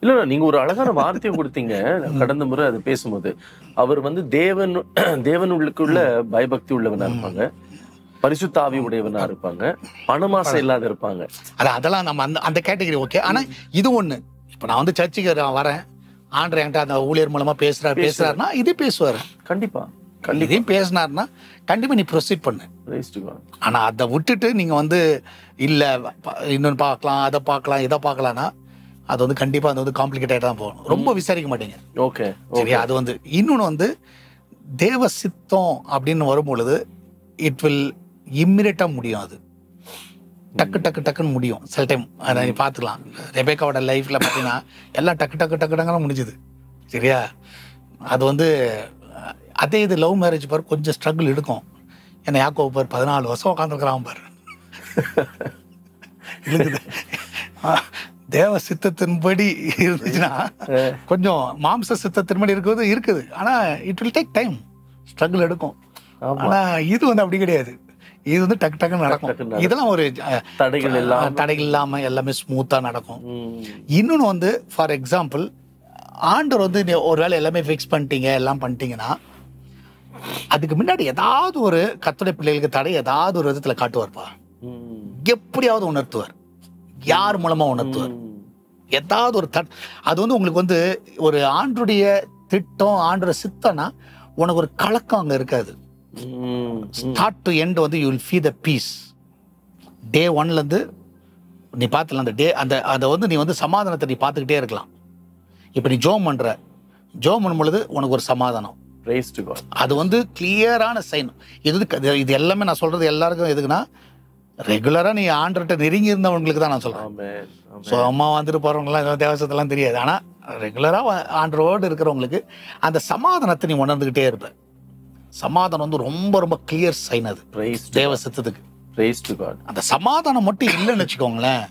இல்ல நீங்க ஒரு அழகான வார்த்தையை கொடுத்தீங்க கடந்த முறை அது பேசும்போது. அவர் வந்து தேவனுக்குள்ள பயபக்தி உள்ளவனா இருப்பாங்க, பரிசுத்த ஆவி உடையவனா இருப்பாங்க, பணமாசை இல்லாத இருப்பாங்க. அதெல்லாம் நம்ம அந்த கேட்டகரி ஓகே. ஆனா இது ஒண்ணு, இப்ப நான் வந்து சர்ச்சுக்கு வரேன், ஆண்டவர் என்கிட்ட அந்த ஊழியர் மூலமா பேசுறாருன்னா இது பேசுவாரு. கண்டிப்பா இதையும் பேசினாருன்னா கண்டிப்பா நீ ப்ரொசீட் பண்ணு. ஆனா அதை விட்டுட்டு நீங்க வந்து இல்ல இன்னொன்னு பார்க்கலாம், அதை பார்க்கலாம், இதை பார்க்கலாம்னா அது வந்து கண்டிப்பா அது வந்து காம்ப்ளிகேட்டட் தான் போகும். ரொம்ப விசாரிக்க மாட்டீங்க. ஓகே சரியா? அது வந்து இன்னொன்னு வந்து தேவ சித்தம் அப்படின்னு வரும்பொழுது இட் வில் இம்மிடியேட்டா முடியும். அது டக்குன்னு முடியும். சில டைம் அதை நீ பார்த்துக்கலாம். ரெபேக்காவோட லைஃப்ல பார்த்தீங்கன்னா எல்லாம் டக்குன்னு முடிஞ்சுது. சரியா? அது வந்து அதே இது லவ் மேரேஜ் பாரு கொஞ்சம் ஸ்ட்ரகிள் எடுக்கும். ஏன்னா யாக்கோபு பாரு 14 வருஷம் உட்காந்துருக்கிறான் பாரு. தேவ சித்தத்தின்படி இருந்துச்சுன்னா கொஞ்சம் மாம்ச சித்தத்தின்படி இருக்குது. ஆனா it will take time, struggle எடுக்கும். ஆனா இது வந்து அப்படி கிடையாது. இது வந்து டக்குன்னு நடக்கும். இதெல்லாம் ஒரு தடைகள் இல்லாம எல்லாமே ஸ்மூத்தா நடக்கும். இன்னொன்னு வந்து ஃபார் எக்ஸாம்பிள் ஆண்டவர் வந்து ஒரு வேளை எல்லாமே ஃபிக்ஸ் பண்ணிட்டீங்க, எல்லாம் பண்ணிட்டீங்கன்னா அதுக்கு முன்னாடி ஏதாவது ஒரு கர்த்தருடைய பிள்ளைகளுக்கு தடை ஏதாவது ஒரு விதத்துல காட்டுவார்ப்பா. எப்படியாவது உணர்த்துவார். யார் மூலமா உணர்த்துவார்? ஏதாவது ஒரு அது வந்து உங்களுக்கு வந்து ஒரு ஆண்டருடைய திட்டம், ஆண்டருடைய சித்தம்னா உனக்கு ஒரு கலக்கம் அங்க இருக்காது. ஸ்டார்ட் டு எண்ட் வந்து you will feel the peace. Day 1ல இருந்து நீ பார்த்துல அந்த டே அதை வந்து நீ வந்து சமாதானத்தை நீ பார்த்துக்கிட்டே இருக்கலாம். இப்போ நீ ஜோம் பண்ணும் பொழுது உனக்கு ஒரு சமாதானம். அது வந்து கிளியரான சைன். இது எல்லாமே நான் சொல்றது எல்லாருக்கும் எதுக்குன்னா ரெகுலரா நீ ஆண்டர்கிட்ட நெருங்கி இருந்தவங்களுக்கு தான் நான் சொல்றேன். ஸோ அம்மா வந்துட்டு போறவங்கலாம் தேவசத்தெல்லாம் தெரியாது. ஆனா ரெகுலரா ஆண்டரோடு இருக்கிறவங்களுக்கு அந்த சமாதானத்தை நீ உணர்ந்துகிட்டே இருப்ப. சமாதானம் வந்து ரொம்ப ரொம்ப கிளியர் சைன். அது தேவசத்துக்கு அந்த சமாதானம் மட்டும் இல்லைன்னு வச்சுக்கோங்களேன்,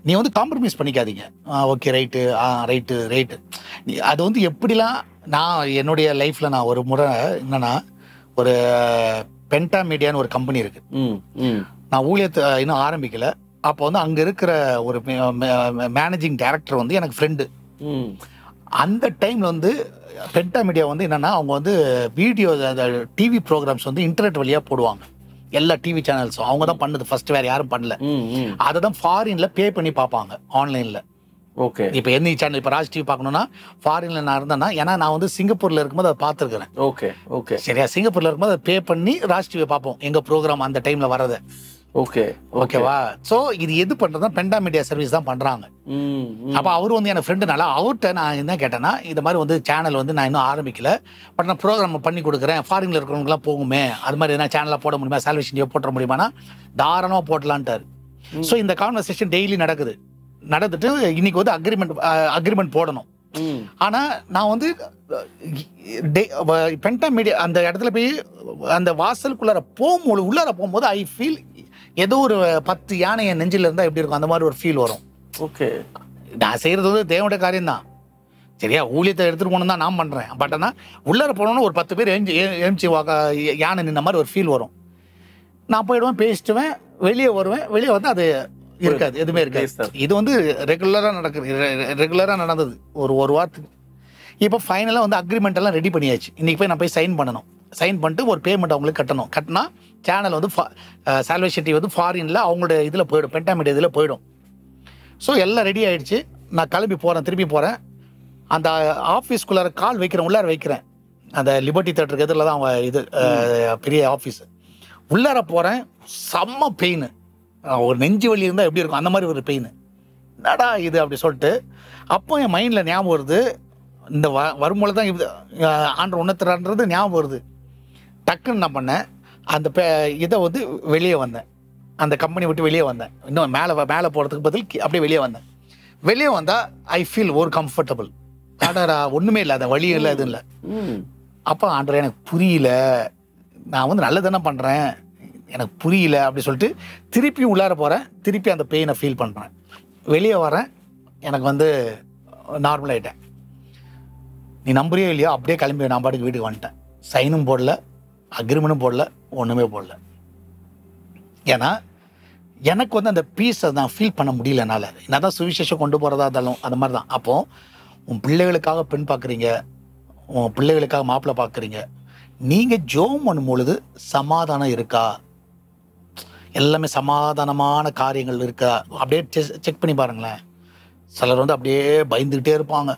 நீ வந்து காம்ப்ரமைஸ் பண்ணிக்காதீங்க. Okay right. அது வந்து எப்படிலாம் நான் என்னுடைய லைஃப்ல நான் ஒரு முறை என்னன்னா, ஒரு பென்டா மீடியான்னு ஒரு கம்பெனி இருக்கு. நான் ஊழியத்தை இன்னும் ஆரம்பிக்கல. அப்போ வந்து அங்க இருக்கிற ஒரு மேனேஜிங் டைரக்டர் வந்து எனக்கு ஃப்ரெண்டு. அந்த டைம்ல வந்து பென்டா மீடியா வந்து என்னன்னா, அவங்க வந்து வீடியோ டிவி ப்ரோக்ராம்ஸ் வந்து இன்டர்நெட் வழியா போடுவாங்க. எல்லா டிவி சேனல்ஸும் அவங்க தான் பண்ணது ஃபர்ஸ்ட், வேற யாரும் பண்ணல. அதை தான் ஃபாரின்ல பே பண்ணி பார்ப்பாங்க ஆன்லைன்ல. ஓகே. இப்போ எந்த சேனல், இப்போ ராஜ் டிவி பார்க்கணும்னா ஃபாரின்ல நான் இருந்தேன்னா, ஏன்னா நான் வந்து சிங்கப்பூர்ல இருக்கும்போது அதை பார்த்துருக்கிறேன். ஓகே சரியா? சிங்கப்பூர்ல இருக்கும்போது அதை பே பண்ணி ராஜ் டிவி பார்ப்போம், எங்க ப்ரோக்ராம் அந்த டைம்ல வரதை. ஓகேவா? சோ இது எது பண்றதா பென்டா மீடியா சர்வீஸ் தான் பண்றாங்க. அப்ப அவரு வந்து என் ஃப்ரெண்டுனால அவர்கிட்ட நான் என்ன கேட்டேன்னா, இந்த மாதிரி வந்து சேனல் வந்து நான் இன்னும் ஆரம்பிக்கல, பட் நான் ப்ரோக்ராம் பண்ணி கொடுக்குறேன், ஃபாரின்ல இருக்கிறவங்க எல்லாம் போகுமே, அது மாதிரி என்ன சேனலா போட முடியுமா, சால்வேஷன் போட முடியுமானா தாராளமா போடலான்ட்டாரு. ஸோ இந்த கான்வர்சேஷன் டெய்லி நடந்துட்டு இன்னைக்கு வந்து அக்ரிமெண்ட் போடணும். ஆனா நான் வந்து பென்டா மீடியா அந்த இடத்துல போய் அந்த வாசலுக்குள்ளார போகும்போது ஐ ஃபீல் ஏதோ ஒரு 10 யானை என் நெஞ்சில இருந்தா எப்படி இருக்கும் அந்த மாதிரி ஒரு ஃபீல் வரும். ஓகே. நான் செய்யறது வந்து தேவனுடைய காரியம் தான். சரியா? ஊழியத்தை எடுத்துட்டு போகணும் தான் நான் பண்றேன். பட் ஆனா உள்ளார போனோம்னா ஒரு 10 பேர் எழுச்சி யானை நின்ன மாதிரி ஒரு ஃபீல் வரும். நான் போயிடுவேன், பேசிட்டுவேன், வெளியே வருவேன். வெளியே வந்து அது இருக்காது, எதுவுமே இருக்காது. இது வந்து ரெகுலரா நடந்தது ஒரு வாரத்துக்கு. இப்போ ஃபைனலா வந்து அக்ரிமெண்ட் எல்லாம் ரெடி பண்ணியாச்சு. இன்னைக்கு போய் நான் போய் சைன் பண்ணணும். சைன் பண்ணிட்டு ஒரு பேமெண்ட் அவங்களுக்கு கட்டணும். கட்டினா சேனல் வந்து சால்வேஷன் டிவி வந்து ஃபாரின்ல அவங்களோட இதில் போயிடும், பென்டா மீடியா இதில் போயிடும். ஸோ எல்லாம் ரெடி ஆயிடுச்சு. நான் திருப்பி போகிறேன். அந்த ஆஃபீஸ்க்குள்ளார கால் வைக்கிறேன், உள்ளார வைக்கிறேன். அந்த லிபர்ட்டி தேட்டருக்கு எதிரில் தான் அவங்க இது பெரிய ஆஃபீஸ். உள்ளார போகிறேன், செம்ம பெயின். ஒரு நெஞ்சு வலி இருந்தால் எப்படி இருக்கும் அந்த மாதிரி ஒரு பெயின். என்னடா இது அப்படி சொல்லிட்டு அப்போ என் மைண்டில் ஞாபகம் வருது, இந்த வரும்போது தான் இது ஆண்டவர் உணர்த்துறான்றது ஞாபகம் வருது. டக்குன்னு நான் பண்ணேன், அந்த இதை வந்து வெளியே வந்தேன், அந்த கம்பெனி விட்டு வெளியே வந்தேன். இன்னும் மேலே போகிறதுக்கு பதில் அப்படியே வெளியே வந்தேன். வெளியே வந்தால் ஐ ஃபீல் ஒரு கம்ஃபர்டபுள். ஆடரா ஒன்றுமே இல்லை, அந்த வழி இல்லை, எதுவும் இல்லை. அப்போ ஆண்டவர் எனக்கு புரியல, நான் வந்து நல்லதானே பண்ணுறேன், எனக்கு புரியல அப்படி சொல்லிட்டு திருப்பி உள்ளார போகிறேன். திருப்பி அந்த பெயினை ஃபீல் பண்ணுறேன். வெளியே வரேன், எனக்கு வந்து நார்மல் ஆகிட்டேன். நீ நம்புறியோ இல்லையோ அப்படியே கிளம்பி நான் பாட்டுக்கு வீட்டுக்கு வந்துட்டேன். சைனும் போடல, அக்ரிமெண்ட்டும் போடல, ஒன்றுமே போடல. ஏன்னா எனக்கு வந்து அந்த பீஸை நான் ஃபீல் பண்ண முடியல என்னால். என்னதான் சுவிசேஷம் கொண்டு போகிறதா இருந்தாலும் அந்த மாதிரி தான். அப்போது உன் பிள்ளைகளுக்காக பெண் பார்க்குறீங்க, உன் பிள்ளைகளுக்காக மாப்பிள்ளை பார்க்குறீங்க, நீங்கள் ஜோம் பண்ணும் பொழுது சமாதானம் இருக்கா, எல்லாமே சமாதானமான காரியங்கள் இருக்கா அப்படியே செக் பண்ணி பாருங்களேன். சிலர் வந்து அப்படியே பயந்துக்கிட்டே இருப்பாங்க,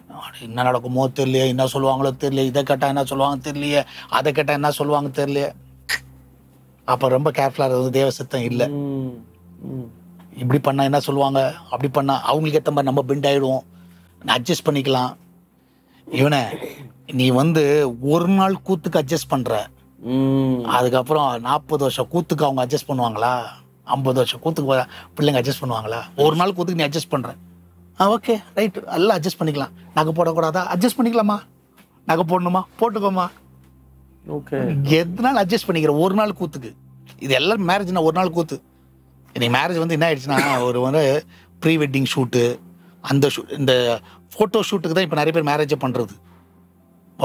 என்ன நடக்குமோ தெரியலையே, என்ன சொல்லுவாங்களோ தெரியலையே, இதை கேட்டால் என்ன சொல்லுவாங்க தெரியலையே, அதை கேட்டால் என்ன சொல்லுவாங்க தெரியலையே. அப்போ ரொம்ப கேர்ஃபுல்லாக இருந்தது. தேவ சித்தம் இல்லை. இப்படி பண்ணால் என்ன சொல்லுவாங்க, அப்படி பண்ணால் அவங்களுக்கு ஏற்ற மாதிரி நம்ம பெண்ட் ஆகிடுவோம், அட்ஜஸ்ட் பண்ணிக்கலாம். இவனை நீ வந்து ஒரு நாள் கூத்துக்கு அட்ஜஸ்ட் பண்ணுற, அதுக்கப்புறம் 40 வருஷம் கூத்துக்கு அவங்க அட்ஜஸ்ட் பண்ணுவாங்களா? 50 வருஷம் கூத்துக்கு பிள்ளைங்க அட்ஜஸ்ட் பண்ணுவாங்களா? ஒரு நாள் கூத்துக்கு நீ அட்ஜஸ்ட் பண்ணுற, ஓகே ரைட்டு, எல்லாம் அட்ஜஸ்ட் பண்ணிக்கலாம். நகை போடக்கூடாதா? அட்ஜஸ்ட் பண்ணிக்கலாமா? நகை போடணுமா? போட்டுக்கோமா. ஓகே, எதனால அட்ஜஸ்ட் பண்ணிக்கிற ஒரு நாள் கூத்துக்கு. இது எல்லாம் மேரேஜ்னா ஒரு நாள் கூத்து. இன்னைக்கு மேரேஜ் வந்து என்ன ஆயிடுச்சுன்னா, ஒரு வந்து ப்ரீ வெட்டிங் ஷூட்டு, அந்த இந்த ஃபோட்டோ ஷூட்டுக்கு தான் இப்போ நிறைய பேர் மேரேஜை பண்ணுறது.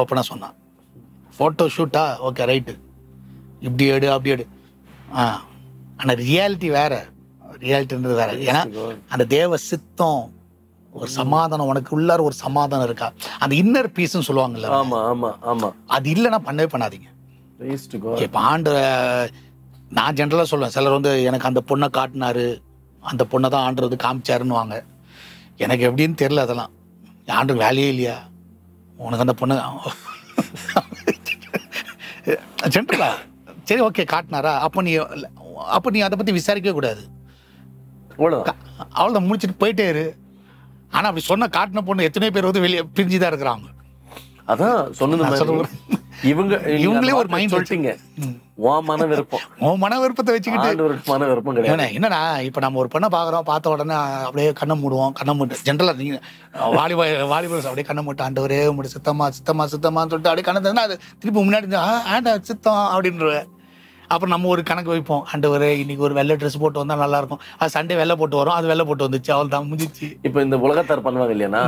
ஓப்பனாக சொன்னான், ஃபோட்டோ ஷூட்டா, ஓகே ரைட்டு, இப்படி எடு அப்படி எடு. ஆனால் ரியாலிட்டி வேற, ரியாலிட்டின்றது வேற. ஏன்னா அந்த தேவ சித்தம், ஒரு சமாதானம், உனக்கு உள்ளார ஒரு சமாதானம் இருக்கா, அந்த இன்னர் பீஸ்ன்னு சொல்லுவாங்கல்ல. ஆமா ஆமா ஆமா, அது இல்லைன்னா பண்ணவே பண்ணாதீங்க. இப்போ ஆண்டு நான் ஜென்ரலாக சொல்லுவேன், சிலர் வந்து எனக்கு அந்த பொண்ணை காட்டினாரு, அந்த பொண்ணை தான் ஆண்டு வந்து காமிச்சாருன்னு வாங்க. எனக்கு எப்படின்னு தெரியல அதெல்லாம். ஆண்டு வேலையே இல்லையா உனக்கு அந்த பொண்ணு? ஜென்ரலா சரி ஓகே காட்டினாரா, அப்போ நீ அதை பற்றி விசாரிக்கவே கூடாது, அவ்வளோதான், முடிச்சுட்டு போயிட்டே இரு. ஆனால் அப்படி சொன்ன காட்டின பொண்ணு எத்தனையோ பேர் வந்து வெளியே பிரிஞ்சுதான் இருக்கிறாங்க. அதான் சொன்னது, இவங்களே ஒரு மைண்ட் சொல்லிட்டீங்க. உன் மன விருப்பம், உன் மன விருப்பத்தை வச்சுக்கிட்டு மன விருப்பம் கிடையாது. என்னன்னா இப்போ நம்ம ஒரு பொண்ணை பார்க்குறோம், பார்த்த உடனே அப்படியே கண்ணை மூடுவோம். கண்ணை மூட்டு ஜென்ரலாக நீங்கள் வாலிபால் அப்படியே கண்ணை மூட்டு ஆண்டவரே முடி சித்தமா சித்தமா சித்தமான்னு சொல்லிட்டு அப்படியே கண்ணை தந்தா அது திருப்பி முன்னாடி ஆண்டா சித்தம் அப்படின்ற. அப்புறம் நம்ம ஒரு கணக்கு வைப்போம், ஆண்டவரே இன்னைக்கு ஒரு வெள்ளை ட்ரெஸ் போட்டு வந்தால் நல்லா இருக்கும், அது சண்டே வெள்ளை போட்டு வரும், அது வெள்ளை போட்டு வந்துச்சு, அவள் தான் முடிஞ்சிச்சு. இப்போ இந்த உலகத்தார் பண்ணுவாங்க இல்லையா,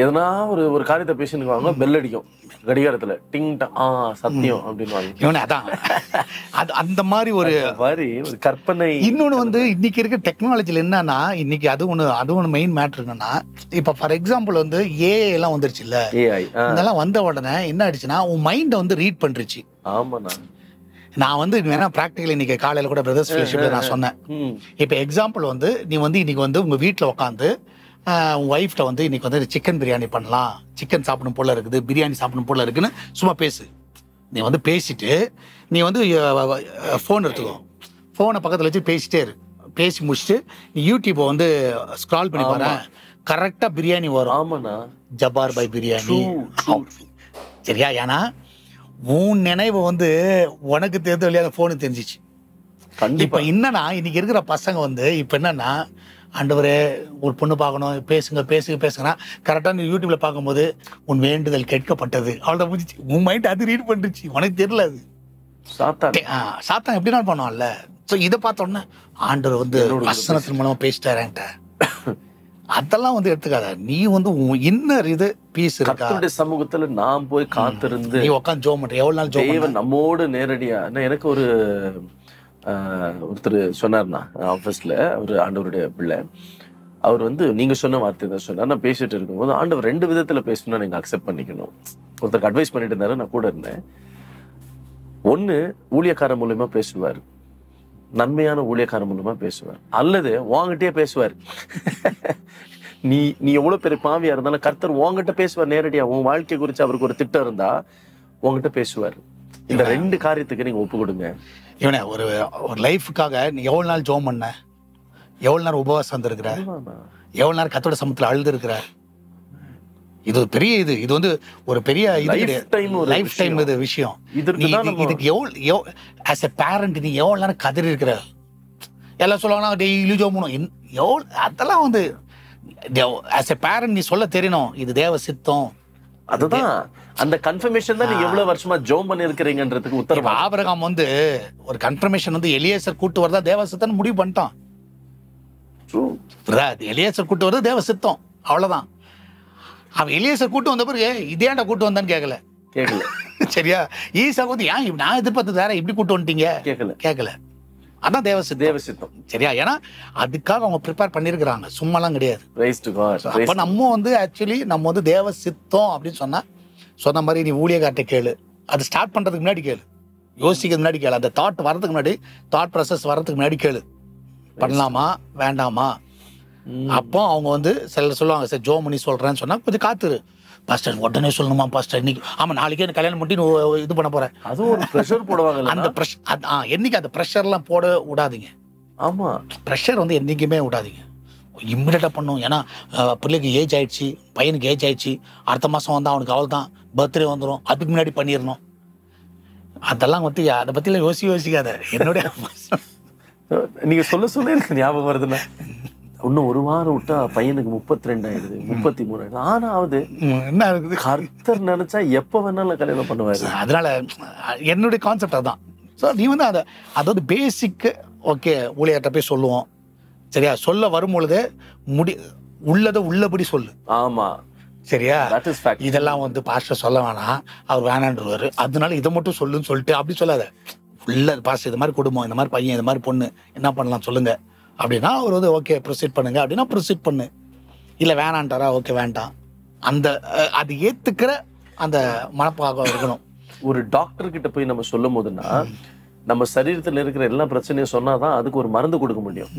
எதனா ஒரு காரியத்தை பேசினுக்குவாங்க, பெல் அடிக்கும் கடிகாரத்துல, டிங் சத்தியம் அப்படின்னு. இவனே அதான் அது அந்த மாதிரி ஒரு கற்பனை. இன்னொன்று வந்து இன்னைக்கு இருக்க டெக்னாலஜியில் என்னன்னா, இன்னைக்கு அது ஒன்று மெயின் மேட்ரு என்னன்னா, இப்போ ஃபார் எக்ஸாம்பிள் வந்து ஏஐ எல்லாம் வந்துருச்சு இல்ல, இதெல்லாம் வந்த உடனே என்ன ஆயிடுச்சுன்னா, உன் மைண்டை வந்து ரீட் பண்ணிருச்சு. ஆமாண்ணா, நான் வந்து வேணா ப்ராக்டிக்கல் இன்னைக்கு காலையில் கூட பிரதர்ஸ் ஃபெலோஷிப்ல நான் சொன்னேன். இப்போ எக்ஸாம்பிள் வந்து நீ வந்து இன்னைக்கு வந்து உங்கள் வீட்டில் உட்காந்து உங்கள் ஒய்ஃப்ட்ட வந்து இன்னைக்கு வந்து சிக்கன் பிரியாணி பண்ணலாம், சிக்கன் சாப்பிடணும் போல இருக்குது, பிரியாணி சாப்பிடணும் போல இருக்குன்னு சும்மா பேசு. நீ வந்து பேசிட்டு நீ வந்து ஃபோன் எடுத்துக்கோ, ஃபோனை பக்கத்தில் வச்சு பேசிட்டே இரு. பேசி முடிச்சுட்டு நீ யூடியூப்பை வந்து ஸ்க்ரால் பண்ணி பாரு, கரெக்டாக பிரியாணி வரும். ஆமாண்ணா, ஜப்பார் பை பிரியாணி. சரியா? ஏன்னா உன் நினைவு வந்து உனக்கு தெரிஞ்ச வழியாக ஃபோனுக்கு தெரிஞ்சிச்சு. இப்போ என்னன்னா இன்னைக்கு இருக்கிற பசங்க வந்து இப்போ என்னன்னா, ஆண்டவரே ஒரு பொண்ணு பார்க்கணும், பேசுங்கன்னா கரெக்டாக நீ யூடியூப்ல பார்க்கும்போது உன் வேண்டுதல் கேட்கப்பட்டது, அவ்வளோதான் முடிஞ்சிச்சு. உன் மைண்ட் அது ரீட் பண்ணிருச்சு, உனக்கு தெரியல. அது சாத்தான் எப்படின்னா பண்ணுவான்ல. ஸோ இதை பார்த்தோன்னே ஆண்டவர் வந்து வசனத்தின் மூலமா பேசிட்டாரு என்கிட்ட, அதெல்லாம் வந்து எடுத்துக்காத. நீ வந்து இன்னர் இது பீஸ் இருக்கா, சமூகத்துல நாம் போய் காத்திருந்து நீ உட்காந்து ஜோம் பண்ற, எவ்வளவு நாள் ஜோம் பண்ண நம்மோடு நேரடியா. எனக்கு ஒருத்தர் சொன்னார்னா ஆஃபீஸ்ல, ஒரு ஆண்டவருடைய பிள்ளை, அவர் வந்து நீங்க சொன்ன வார்த்தை தான் சொன்னார். நான் பேசிட்டு இருக்கும்போது, ஆண்டவர் 2 விதத்துல பேசணும்னா நீங்க அக்செப்ட் பண்ணிக்கணும். ஒருத்தருக்கு அட்வைஸ் பண்ணிட்டு இருந்தாரு, நான் கூட இருந்தேன். ஒண்ணு ஊழியக்காரன் மூலியமா பேசுவார், நன்மையான ஊழியக்காரன் மூலமா பேசுவார், அல்லது உங்ககிட்டயே பேசுவார். நீ எவ்வளவு பெரிய பாவியா இருந்தாலும் கர்த்தர் உங்ககிட்ட பேசுவார் நேரடியா. உன் வாழ்க்கை குறிச்சு அவருக்கு ஒரு திட்டம் இருந்தா உங்ககிட்ட பேசுவார். இந்த 2 காரியத்துக்கு நீங்க ஒப்பு கொடுங்க. இவனே ஒரு லைஃபுக்காக நீ எவ்வளவு நாள் ஜோம் பண்ண, எவ்வளவு நேரம் உபவாசம் வந்திருக்கிற, எவ்வளவு நேரம் கர்த்தரோட சமூகத்துல அழுது இருக்கிற. இது ஒரு பெரிய இது வந்து ஒரு பெரிய லைஃப் டைம் இது விஷயம். இதுக்கு எவ்வளவு ஆஸ் எ பேரண்ட் நீ எவ்வளவு நேரம் கதறி இருக்கிற. எல்லாம் சொல்லுவாங்கன்னா டெய்லி ஜோம் பண்ணணும், எவ்வளவு அதெல்லாம் வந்து ஆஸ் எ பேரண்ட் நீ சொல்ல தெரியணும், இது தேவ சித்தம். அதுதான் அந்த கன்ஃபர்மேஷன் தான் நீங்க எவ்வளவு வருஷமா ஜோம் பண்ணி இருக்கிறீங்கன்றதுக்கு உத்தரவு. ஆபிரகாம் வந்து ஒரு கன்ஃபர்மேஷன் வந்து எலியேசர் கூட்டு வரதா தேவ சித்தம் முடிவு பண்ணிட்டான். எலியேசர் கூட்டு வரது தேவ சித்தம், அவ்வளவுதான். அவன் எலியேசர் கூட்டு வந்த பிறகு இதேண்டா கூட்டு வந்தான்னு கேட்கல. சரியா? ஈசா வந்து ஏன் நான் எதிர்பார்த்து வேற இப்படி கூட்டு வந்துட்டீங்க கேட்கல. அதான் தேவசித்தம். தேவசித்தம். சரியா? ஏன்னா அதுக்காக அவங்க ப்ரிப்பேர் பண்ணியிருக்கிறாங்க, சும்மாலாம் கிடையாது. Praise to God. அப்போ நம்ம வந்து ஆக்சுவலி நம்ம வந்து தேவசித்தம் அப்படின்னு சொன்ன மாதிரி நீ ஊழியக்கார்ட்ட கேளு, அது ஸ்டார்ட் பண்றதுக்கு முன்னாடி கேளு, யோசிக்கிறதுக்கு முன்னாடி கேளு, அந்த தாட் வரதுக்கு முன்னாடி, தாட் ப்ராசஸ் வரதுக்கு முன்னாடி கேளு, பண்ணலாமா வேண்டாமா. அப்போ அவங்க வந்து சிலர் சொல்லுவாங்க, சார் ஜோமணி சொல்றேன்னு சொன்னா கொஞ்சம் காத்துரு பாஸ்டர், உடனே சொல்லணுமா பாஸ்டர், இன்னைக்கு ஆமா நாளைக்கே எனக்கு கல்யாணம் பண்ணி இது பண்ண போறேன், அதுவும் ஒரு ப்ரெஷர் போடுவாங்க. அந்த ப்ரெஷர் என்னைக்கு அந்த ப்ரெஷர்லாம் போட விடாதீங்க. ஆமா, ப்ரெஷர் வந்து என்றைக்குமே விடாதீங்க, இம்மிடியேட்டாக பண்ணும். ஏன்னா பிள்ளைக்கு ஏஜ் ஆயிடுச்சு, பையனுக்கு ஏஜ் ஆயிடுச்சு, அடுத்த மாதம் வந்து அவனுக்கு அவள் தான் பர்த்டே வந்துடும், அதுக்கு முன்னாடி பண்ணிடணும். அதெல்லாம் வந்து அதை பற்றிலாம் யோசிக்காத. என்னுடைய நீங்க சொல்ல எனக்கு ஞாபகம் வருதுன்னா, இன்னும் ஒரு வாரம் விட்டா பையனுக்கு 32 ஆயிடுது, 33 ஆயிடுது. ஆனாவது என்ன இருக்குது, கர்த்தர் நினைச்சா எப்ப வேணாலும் கல்யாணம் பண்ணுவாரு. அதனால என்னுடைய கான்செப்ட் அதான். ஸோ நீ வந்து அதாவது பேசிக்கு ஓகே ஊழியர்கிட்ட போய் சொல்லுவோம், சரியா? சொல்ல வரும் பொழுது உள்ளதை உள்ளபடி சொல்லு. ஆமா, சரியா? that is fact. இதெல்லாம் வந்து பாஸ்டர் சொல்ல வேணாம், அவர் வேணான்றவர், அதனால இதை மட்டும் சொல்லுன்னு சொல்லிட்டு அப்படி சொல்லாத. உள்ள பாஸ்டர் இது மாதிரி குடும்பம், இந்த மாதிரி பையன், இந்த மாதிரி பொண்ணு, என்ன பண்ணலாம் சொல்லுங்க அப்படின்னா அவர் வந்து ஓகே ப்ரொசீட் பண்ணுங்க அப்படின்னா ப்ரொசீட் பண்ணு. இல்லை வேணான்ட்டாரா, ஓகே வேண்டாம், அந்த அது ஏத்துக்கிற அந்த மனப்பாகம் இருக்கணும். ஒரு டாக்டர் கிட்ட போய் நம்ம சொல்லும் போதுன்னா, நம்ம சரீரத்துல இருக்கிற எல்லா பிரச்சனையும் சொன்னாதான் அதுக்கு ஒரு மருந்து கொடுக்க முடியும்.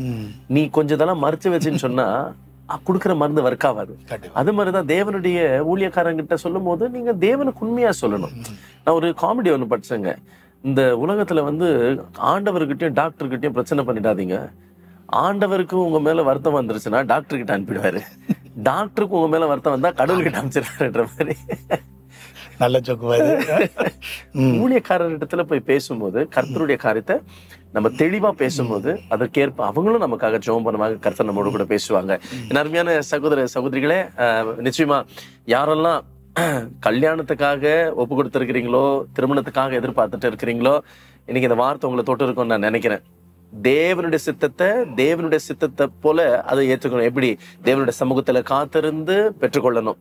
நீ கொஞ்சம் இதெல்லாம் மறைச்சு வச்சுன்னு சொன்னா கொடுக்குற மருந்து ஒர்க் ஆகாது. அது மாதிரிதான் தேவனுடைய ஊழியக்காரங்கிட்ட சொல்லும் போது நீங்க தேவனுக்கு உண்மையா சொல்லணும். நான் ஒரு காமெடி ஒண்ணு படிச்சேங்க. இந்த உலகத்துல வந்து ஆண்டவர்கிட்டயும் டாக்டர்கிட்டயும் பிரச்சனை பண்ணிடாதீங்க. ஆண்டவருக்கு உங்க மேல வருத்தம் வந்துருச்சுன்னா டாக்டர் கிட்ட அனுப்பிடுவாரு, டாக்டருக்கு உங்க மேல வருத்தம் வந்தா கடவுள் கிட்ட அனுப்பிச்சிருவாருன்ற மாதிரி. நல்ல ஜோக்குவாரு. ஊழியக்காரர்கிட்ட போய் பேசும்போது கர்த்தருடைய காரியத்தை நம்ம தெளிவா பேசும்போது அதற்கேற்ப அவங்களும் நமக்காக ஜெபம் பண்ணுவாங்க, கர்த்தர் நம்மோடு கூட பேசுவாங்க. என் அருமையான சகோதர சகோதரிகளே, நிச்சயமா யாரெல்லாம் கல்யாணத்துக்காக ஒப்பு கொடுத்திருக்கிறீங்களோ, திருமணத்துக்காக எதிர்பார்த்துட்டு இருக்கிறீங்களோ, இன்னைக்கு இந்த வார்த்தை உங்களை தொட்டு இருக்கும்னு நான் நினைக்கிறேன். தேவனுடைய சித்தத்தை போல அதை ஏற்றுக்கணும். எப்படி? தேவனுடைய சமூகத்துல காத்திருந்து பெற்றுக்கொள்ளணும்.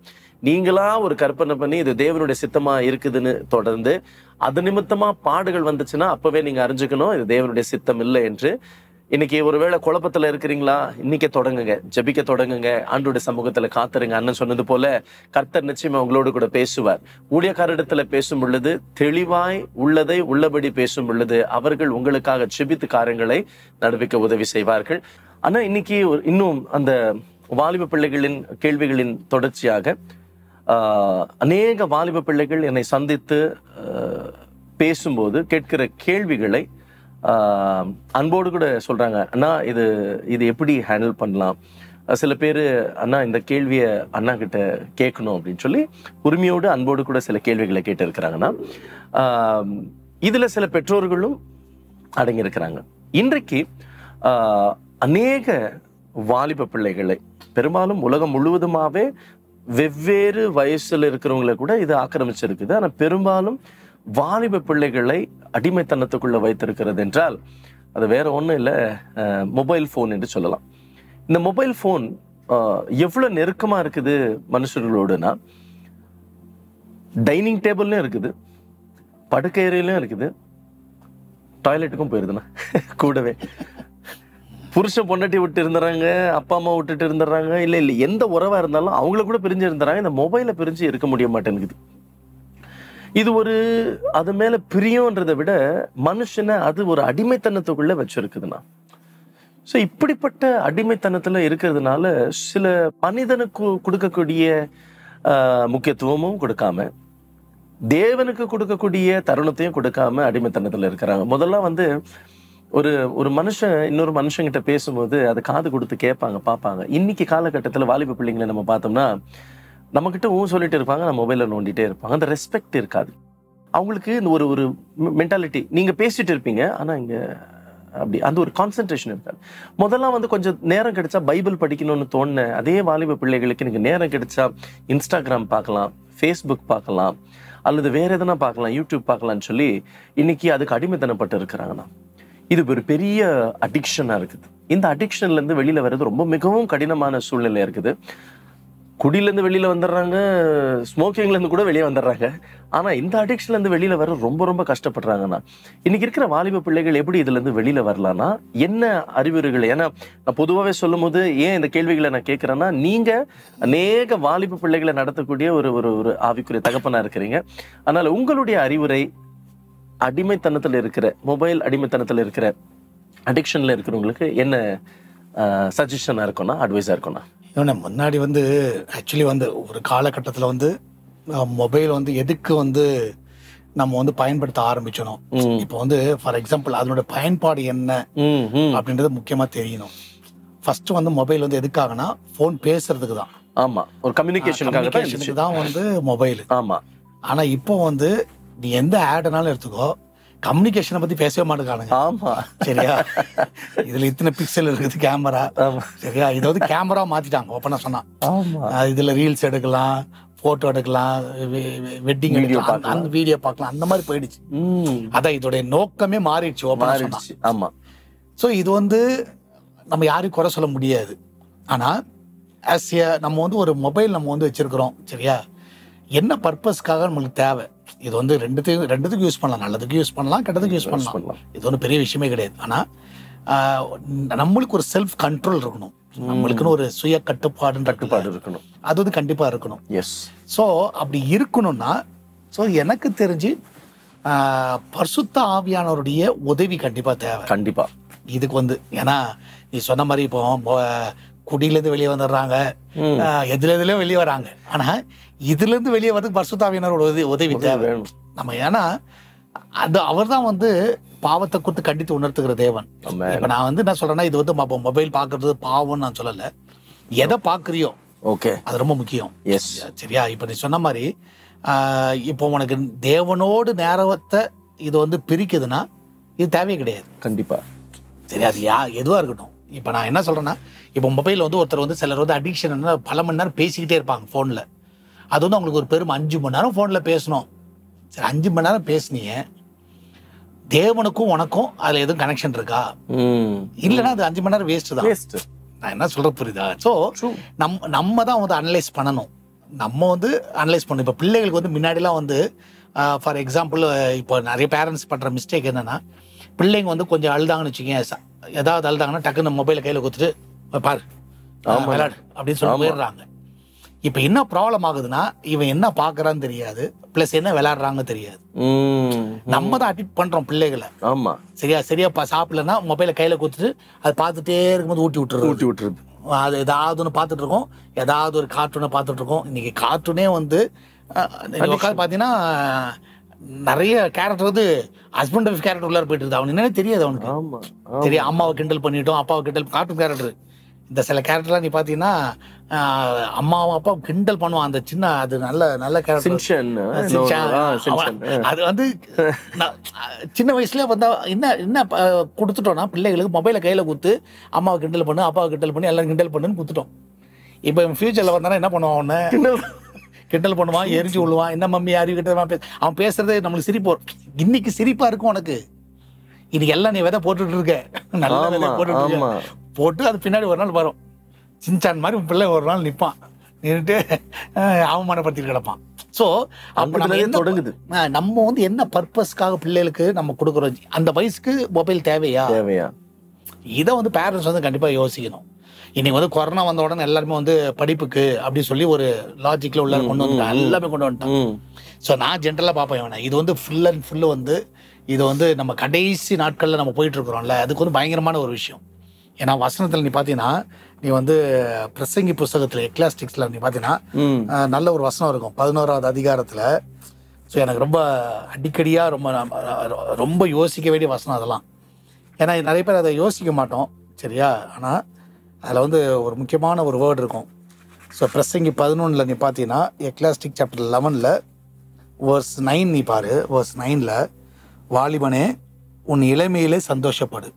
நீங்களா ஒரு கற்பனை பண்ணி இது தேவனுடைய சித்தமா இருக்குதுன்னு தொடர்ந்து அது நிமித்தமா பாடுகள் வந்துச்சுன்னா அப்பவே நீங்க அறிஞ்சுக்கணும் இது தேவனுடைய சித்தம் இல்லை என்று. இன்னைக்கு ஒருவேளை குழப்பத்துல இருக்கிறீங்களா, இன்னைக்கு தொடங்குங்க, ஜெபிக்க தொடங்குங்க, ஆண்டவருடைய சமூகத்துல காத்துருங்க. அண்ணன் சொன்னது போல கர்த்தர் நிச்சயமா உங்களோடு கூட பேசுவார். ஊழியக்காரிடத்துல பேசும் பொழுது தெளிவாய் உள்ளதை உள்ளபடி பேசும் பொழுது அவர்கள் உங்களுக்காக ஜெபித்து காரியங்களை நடப்பிக்க உதவி செய்வார்கள். ஆனா இன்னைக்கு இன்னும் அந்த வாலிப பிள்ளைகளின் கேள்விகளின் தொடர்ச்சியாக அநேக வாலிப பிள்ளைகள் என்னை சந்தித்து பேசும்போது கேட்கிற கேள்விகளை அன்போடு கூட சொல்றாங்க, அண்ணா இது எப்படி ஹேண்டில் பண்ணலாம். சில பேர் அண்ணா இந்த கேள்வியை அண்ணா கிட்ட கேட்கணும் அப்படின்னு சொல்லி உரிமையோடு அன்போடு கூட சில கேள்விகளை கேட்டு இருக்கிறாங்கன்னா இதுல சில பெற்றோர்களும் அடங்கி இருக்கிறாங்க. இன்றைக்கு அநேக வாலிப பிள்ளைகளை பெரும்பாலும் உலகம் முழுவதுமாவே வெவ்வேறு வயசுல இருக்கிறவங்களை கூட இது ஆக்கிரமிச்சிருக்குது. ஆனா பெரும்பாலும் வாலிப பிள்ளைகளை அடிமைத்தனத்துக்குள்ள வைத்திருக்கிறது என்றால் அது வேற ஒண்ணும் இல்லை, மொபைல் போன் என்று சொல்லலாம். இந்த மொபைல் போன் எவ்வளவு நெருக்கமா இருக்குது மனுஷர்களோடுனா, டைனிங் டேபிள்லயும் இருக்குது, படுக்கை அறையிலும் இருக்குது, டாய்லெட்டுக்கும் போயிருதுண்ணா கூடவே. புருஷன் பொண்டாட்டி விட்டு இருந்துறாங்க, அப்பா அம்மா விட்டுட்டு இருந்துடுறாங்க, இல்ல எந்த உறவா இருந்தாலும் அவங்கள கூட பிரிஞ்சு இருந்துறாங்க. இந்த மொபைலை பிரிஞ்சு இருக்க முடிய மாட்டேங்குது. இது ஒரு அது மேல பிரியன்றதை விட மனுஷனை அது ஒரு அடிமைத்தனத்துக்குள்ள வச்சிருக்குதுண்ணா. ஸோ இப்படிப்பட்ட அடிமைத்தனத்துல இருக்கிறதுனால சில மனிதனுக்கு கொடுக்கக்கூடிய முக்கியத்துவமும் கொடுக்காம தேவனுக்கு கொடுக்கக்கூடிய தருணத்தையும் கொடுக்காம அடிமைத்தனத்துல இருக்கிறாங்க. முதல்ல வந்து ஒரு மனுஷன் இன்னொரு மனுஷங்கிட்ட பேசும்போது அதை காது கொடுத்து கேட்பாங்க, பார்ப்பாங்க. இன்னைக்கு காலகட்டத்துல வாலிப பிள்ளைங்களை நம்ம பார்த்தோம்னா நம்ம கிட்ட சொல்லிட்டு இருப்பாங்க, நம்ம மொபைல நோண்டிட்டே இருப்பாங்க. அந்த ரெஸ்பெக்ட் இருக்காது அவங்களுக்கு. இந்த ஒரு மென்டாலிட்டி, நீங்க பேசிட்டு இருப்பீங்க ஆனா இங்க அப்படி அந்த ஒரு கான்சென்ட்ரேஷன் இருக்காது. முதல்ல வந்து கொஞ்சம் நேரம் கிடைச்சா பைபிள் படிக்கணும்னு தோணுன அதே வாலிப பிள்ளைகளுக்கு நீங்க நேரம் கிடைச்சா இன்ஸ்டாகிராம் பார்க்கலாம், ஃபேஸ்புக் பார்க்கலாம், அல்லது வேற எதனா பார்க்கலாம், யூடியூப் பார்க்கலாம்னு சொல்லி இன்னைக்கு அதுக்கு அடிமைத்தனப்பட்டு இருக்கிறாங்கன்னா இது ஒரு பெரிய அடிக்ஷனா இருக்குது. இந்த அடிக்ஷன்ல இருந்து வெளியில வர்றது ரொம்ப மிகவும் கடினமான சூழ்நிலை இருக்குது. குடியில இருந்து வெளியில வந்துடுறாங்க, ஸ்மோக்கிங்ல இருந்து கூட வெளியே வந்துடுறாங்க. ஆனா இந்த அடிக்ஷன்ல இருந்து வெளியில வர ரொம்ப ரொம்ப கஷ்டப்படுறாங்கன்னா, இன்னைக்கு இருக்கிற வாலிப பிள்ளைகள் எப்படி இதுல இருந்து வெளியில வரலாம்னா என்ன அறிவுரைகள்? ஏன்னா நான் பொதுவாவே சொல்லும் போது ஏன் இந்த கேள்விகளை நான் கேட்கிறேன்னா, நீங்க அநேக வாலிப பிள்ளைகளை நடத்தக்கூடிய ஒரு ஒரு ஒரு ஆவிக்குரிய தகப்பனா இருக்கிறீங்க. அதனால உங்களுடைய அறிவுரை, அடிமைத்தனத்துல இருக்கிற மொபைல் அடிமைத்தனத்துல இருக்கிற அடிக்ஷன்ல இருக்கிறவங்களுக்கு என்ன சஜஷனா இருக்கும்னா, அட்வைஸா இருக்கும்னா? இவனை முன்னாடி வந்து ஆக்சுவலி வந்து ஒரு காலகட்டத்தில் வந்து மொபைல் வந்து எதுக்கு வந்து நம்ம வந்து பயன்படுத்த ஆரம்பிச்சணும். இப்போ வந்து ஃபார் எக்ஸாம்பிள் அதனோட பயன்பாடு என்ன அப்படின்றது முக்கியமா தெரியணும். ஃபர்ஸ்ட் வந்து மொபைல் வந்து எதுக்காகனா ஃபோன் பேசுறதுக்கு தான். ஆமா, ஒரு கம்யூனிகேஷனுக்கு தான் வந்து மொபைல். ஆமா. ஆனா இப்போ வந்து நீ எந்த ஆட்னாலும் எடுத்துக்கோ, கம்யூனிகேஷனை பத்தி பேசவே மாட்டேங்கானுங்க. ஆமா, சரியா? இதுல இத்தனை பிக்சல் இருக்குது கேமரா. சரியா? இதை வந்து கேமரா மாத்திட்டாங்க ஓப்பனா சொன்னா. இதுல ரீல்ஸ் எடுக்கலாம், போட்டோ எடுக்கலாம், வெட்டிங் எடுக்கலாம், அந்த வீடியோ பார்க்கலாம், அந்த மாதிரி போயிடுச்சு. அதான் இதோடைய நோக்கமே மாறிடுச்சு ஓப்பனா சொன்னா. ஆமா. ஸோ இது வந்து நம்ம யாரையும் குறை சொல்ல முடியாது. ஆனா நம்ம வந்து ஒரு மொபைல் நம்ம வந்து வச்சிருக்கிறோம். சரியா? என்ன பர்பஸ்க்காக நம்மளுக்கு தேவை? இது வந்து ரெண்டுத்துக்கும் யூஸ் பண்ணலாம். நல்லதுக்கு யூஸ் பண்ணலாம், கெட்டதுக்கு யூஸ் பண்ணலாம். இது ஒன்றும் பெரிய விஷயமே கிடையாது. ஆனா நம்மளுக்கு ஒரு செல்ஃப் கண்ட்ரோல் இருக்கணும். நம்மளுக்குன்னு ஒரு சுய கட்டுப்பாடு இருக்கணும். அது வந்து கண்டிப்பா இருக்கணும். எஸ். ஸோ அப்படி இருக்கணும்னா எனக்கு தெரிஞ்சு பரிசுத்த ஆவியானவருடைய உதவி கண்டிப்பா தேவை. கண்டிப்பா இதுக்கு வந்து ஏன்னா நீ சொன்ன மாதிரி இப்போ குடியில இருந்து வெளியே வந்துடுறாங்க, எதுலயோ வெளியே வராங்க. ஆனா இதுல இருந்து வெளியே வரதுக்கு பரிசுத்த ஆவியானவரோட உதவி தேவை நம்ம. ஏன்னா அது அவர் தான் வந்து பாவத்தை குறித்து கண்டித்து உணர்த்துகிற தேவன். இப்ப நான் வந்து என்ன சொல்றேன்னா, இது வந்து மொபைல் பாக்குறது பாவம்னு நான் சொல்லல. எதை பாக்குறியோ ஓகே, அது ரொம்ப முக்கியம். சரியா? இப்ப நீ சொன்ன மாதிரி இப்போ உனக்கு தேவனோடு நேரத்தை இது வந்து பிரிக்குதுன்னா இது தேவையே கிடையாது. கண்டிப்பா. சரி, அது எதுவா இருக்கட்டும். இப்ப நான் என்ன சொல்றேன்னா, இப்ப மொபைல் வந்து ஒருத்தர் வந்து சிலர் வந்து அடிக்ஷன் பல மணி நேரம் பேசிக்கிட்டே இருப்பாங்க போன்ல. அது வந்து அவங்களுக்கு ஒரு பெரும் 5 மணி நேரம் போன்ல பேசணும். சரி, 5 மணி நேரம் பேசுனீங்க, தேவனுக்கும் உனக்கும் அதுல எதுவும் கனெக்ஷன் இருக்கா? இல்லைன்னா அது 5 மணி நேரம் வேஸ்ட் தான். நான் என்ன சொல்ற புரியுதா? ஸோ நம்ம தான் வந்து அனலைஸ் பண்ணணும். நம்ம வந்து அனலைஸ் பண்ணணும். இப்போ பிள்ளைகளுக்கு வந்து முன்னாடிலாம் வந்து ஃபார் எக்ஸாம்பிள் இப்போ நிறைய பேரண்ட்ஸ் பண்ற மிஸ்டேக் என்னன்னா, பிள்ளைங்க வந்து கொஞ்சம் அழுதாங்கன்னு வச்சுக்கோங்க, ஏதாவது அழுதாங்கன்னா டக்குன்னு மொபைலை கையில கொடுத்துட்டு பாரு விளையாடு அப்படின்னு சொல்லி போயிடுறாங்க. இப்ப என்ன ப்ராப்ளம் ஆகுதுன்னா, இவன் என்ன பாக்குறான்னு தெரியாது, பிளஸ் என்ன விளையாடுறாங்க தெரியாது. நம்ம தான் அடிக்ட் பண்றோம் பிள்ளைகளை. ஆமா, சரியா சாப்பிடலன்னா மொபைலை கையில கொடுத்துட்டு அதை பார்த்துட்டே இருக்கும்போது ஊட்டி விட்டுருது. அது ஏதாவது ஒன்று பார்த்துட்டு இருக்கோம், ஏதாவது ஒரு கார்ட்டூனை பார்த்துட்டு இருக்கோம். இன்னைக்கு கார்ட்டூனே வந்து உட்காந்து பாத்தீங்கன்னா நிறைய கேரக்டர் வந்து ஹஸ்பண்ட் ஒய்ஃப் கேரக்டர் உள்ளார போயிட்டு இருக்கு. அவனுக்கு என்னன்னு தெரியாது அவனுக்கு. சரியா? அம்மாவை கிண்டல் பண்ணிட்டோம், அப்பாவை கிண்டல், கார்ட்டூன் கேரக்டர். இந்த சில கேரக்டர்லாம் நீ பாத்தீங்கன்னா அம்மாவும் அப்பா கிண்டல் பண்ணுவான். அந்த சின்ன அது நல்ல கேரக்டர். அது வந்து சின்ன வயசுல வந்தா என்ன கொடுத்துட்டோம்னா, பிள்ளைகளுக்கு மொபைலை கையில கொடுத்து அம்மாவை கிண்டல் பண்ணு, அப்பாவை கிண்டல் பண்ணி, எல்லாரும் கிண்டல் பண்ணுன்னு கொடுத்துட்டோம். இப்போ ஃபியூச்சர்ல வந்தானா என்ன பண்ணுவான்? அவனை கிண்டல் பண்ணுவான், எரிஞ்சு விழுவான். என்ன மம்மி அறிவு கிட்ட அவன் பேசுறது நம்மளுக்கு சிரிப்பு. இன்னைக்கு சிரிப்பா இருக்கும் உனக்கு, இன்னைக்கு எல்லாம் நீ விதை போட்டுட்டு இருக்க, நல்ல விதை போட்டு அது பின்னாடி ஒரு நாள் வரும். சின்சான் மாதிரி பிள்ளை ஒரு நாள் நிற்பான், நின்றுட்டு அவமானப்படுத்திட்டு கிடப்பான். ஸோ அப்போ தொடங்குது. நம்ம வந்து என்ன பர்பஸ்க்காக பிள்ளைகளுக்கு நம்ம கொடுக்குறோம்? அந்த வயசுக்கு மொபைல் தேவையா? இதை வந்து பேரண்ட்ஸ் வந்து கண்டிப்பா யோசிக்கணும். இன்னைக்கு வந்து கொரோனா வந்த உடனே எல்லாருமே வந்து படிப்புக்கு அப்படின்னு சொல்லி ஒரு லாஜிக்ல உள்ள கொண்டு வந்துட்டாங்க, எல்லாமே கொண்டு வந்துட்டாங்க. ஸோ நான் ஜென்ரலா பார்ப்பேன் இவனை, இது வந்து ஃபுல் அண்ட் ஃபுல்லு வந்து இது வந்து நம்ம கடைசி நாட்கள்ல நம்ம போயிட்டு இருக்கிறோம்ல, அதுக்கு வந்து பயங்கரமான ஒரு விஷயம். ஏன்னா வசனத்துல நீ பாத்தீங்கன்னா, நீ வந்து பிரசங்கி புஸ்தகத்துல எக்லாஸ்டிக்ஸ்ல நீ பாத்தீங்கன்னா நல்ல ஒரு வசனம் இருக்கும் 11வது அதிகாரத்துல. ஸோ எனக்கு ரொம்ப அடிக்கடியா ரொம்ப யோசிக்க வேண்டிய வசனம் அதெல்லாம். ஏன்னா நிறைய பேர் அதை யோசிக்க மாட்டோம். சரியா? ஆனா அதில் வந்து ஒரு முக்கியமான ஒரு வேர்டு இருக்கும். ஸோ பிரசங்கி 11ல் நீ பார்த்தீங்கன்னா எக்லாஸ்டிக் சாப்டர் 11ல் verse 9 நீ பாரு. verse 9ல், வாலிபனே உன் இளமையிலே சந்தோஷப்படு,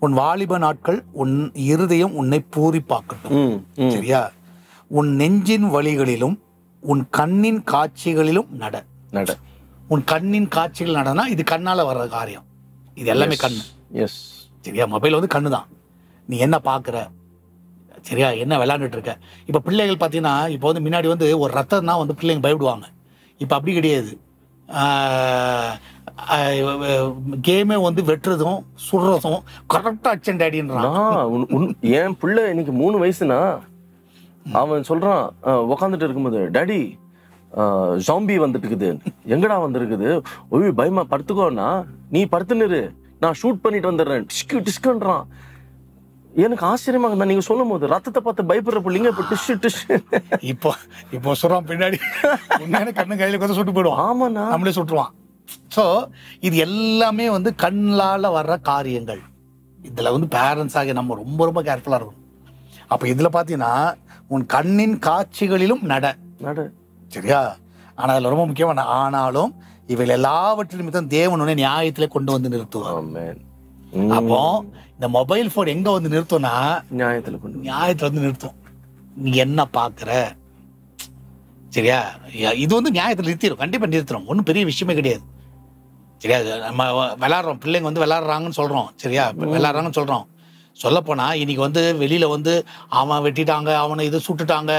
உன் வாலிப நாட்கள் உன் இருதயம் உன்னை பூரிப்பாக்கட்டும். சரியா? உன் நெஞ்சின் வழிகளிலும் உன் கண்ணின் காட்சிகளிலும் நட. உன் கண்ணின் காட்சிகள் நடனா இது கண்ணால வர்ற காரியம், இது எல்லாமே கண்ணு. சரியா? மொபைல் வந்து கண்ணு தான். நீ என்ன பார்க்குற, சரியா, என்ன விளையாண்டுட்டு இருக்க. இப்போ பிள்ளைகள் பார்த்தீங்கன்னா, இப்போ வந்து முன்னாடி வந்து ஒரு ரத்தம்னா வந்து பிள்ளைங்க பயப்படுவாங்க. இப்போ அப்படி கிடையாது. கேமே வந்து வெட்டுறதும் சுடுறதும் கரெக்டாக அடிச்சேன் டேடின்றான். என் பிள்ளை இன்னைக்கு 3 வயசுனா அவன் சொல்றான், உக்காந்துட்டு இருக்கும்போது, டாடி ஜாம்பி வந்துட்டு இருக்குது, எங்கடா வந்திருக்குது, ஒய் பயமா படுத்துக்கோன்னா, நீ படுத்துன்னு நான் ஷூட் பண்ணிட்டு வந்துடுறேன், டிஸ்கு டிஸ்குன்றான். எனக்கு ஆச்சரியமா இருந்தா நீங்க சொல்லும் போது ரத்தத்தை பார்த்து பயப்படுற பிள்ளைங்க இப்ப டிஷ் டிஷ் இப்போ சொல்றான் பின்னாடி கண்ணு கையில கொஞ்சம் சுட்டு போயிடுவான். ஆமாண்ணா, நம்மளே சுட்டுருவான். ஸோ இது எல்லாமே வந்து கண்ணால வர்ற காரியங்கள். இதுல வந்து பேரண்ட்ஸ் ஆகிய நம்ம ரொம்ப ரொம்ப கேர்ஃபுல்லா இருக்கணும். அப்ப இதுல பாத்தீங்கன்னா உன் கண்ணின் காட்சிகளிலும் நட. சரியா? ஆனா அதுல ரொம்ப முக்கியமான, ஆனாலும் இவைகள் எல்லாவற்றிலும் தான் தேவனுடைய நியாயத்திலே கொண்டு வந்து நிறுத்துவார். அப்போ இந்த மொபைல் போன் எங்க வந்து நிறுத்தும்னா நியாயத்துல வந்து நிறுத்தும். நீ என்ன பாக்குற, சரியா? இது வந்து நியாயத்துல நிறுத்திடும், கண்டிப்பா நிறுத்துறோம். ஒன்றும் பெரிய விஷயமே கிடையாது. சரியா? நம்ம விளையாடுறோம், பிள்ளைங்க வந்து விளையாடுறாங்கன்னு சொல்றோம். சரியா? விளையாடுறாங்கன்னு சொல்றோம். சொல்லப்போனா இன்னைக்கு வந்து வெளியில வந்து அவன் வெட்டிட்டாங்க, அவனை இது சுட்டுட்டாங்க,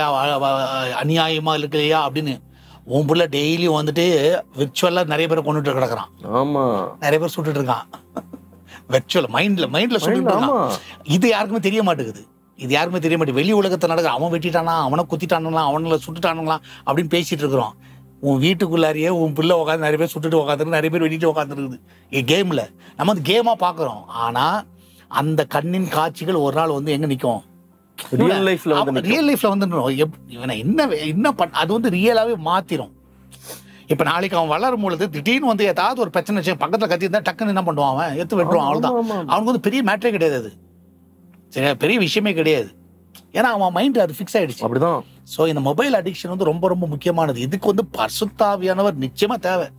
அநியாயமா இருக்கு இல்லையா அப்படின்னு உன் பிள்ளை டெய்லியும் வந்துட்டு விர்ச்சுவலா நிறைய பேரை கொண்டுட்டு கிடக்குறான். ஆமா, நிறைய பேர் சுட்டுட்டு இருக்கான். விர்ச்சுவல் மைண்ட்ல சுட்டுட்டு இருக்கான். இது யாருக்குமே தெரிய மாட்டேங்குது. இது யாருக்குமே தெரிய மாட்டேங்குது. வெளி உலகத்தை நடக்குது, அவன் வெட்டிட்டானா, அவனை குத்திட்டானுங்களா, அவனை சுட்டுட்டானுங்களா அப்படின்னு பேசிட்டு இருக்கிறோம். உன் வீட்டுக்குள்ளாரியே உன் பிள்ளை உட்காந்து நிறைய பேர் சுட்டுட்டு உட்காந்துருக்கு, நிறைய பேர் வெட்டிட்டு உட்காந்துருக்குது கேம்ல. நம்ம வந்து கேமா பாக்குறோம். ஆனா அந்த கண்ணின் காட்சிகள் ஒரு நாள் வந்து எங்க நிக்கும்? ரியல் லைஃப்ல வந்து என்ன அது வந்து ரியலாவே மாத்திரும். இப்ப நாளைக்கு அவன் வளரும் பொழுது திடீர்னு வந்து ஏதாவது ஒரு பிரச்சனை பக்கத்துல கத்தி இருந்தா டக்குன்னு என்ன பண்ணுவான், அவன் எடுத்து வெட்டுவான். அவ்வளவுதான். அவனுக்கு வந்து பெரிய மேட்டரே கிடையாது, அது சரியா, பெரிய விஷயமே கிடையாது. ஏன்னா அவன் மைண்ட் அது ஃபிக்ஸ் ஆயிடுச்சு. அப்படிதான். ஸோ இந்த மொபைல் அடிக்ஷன் வந்து ரொம்ப ரொம்ப முக்கியமானது. இதுக்கு வந்து பரிசுத்தாவியானவர் நிச்சயமா தேவை.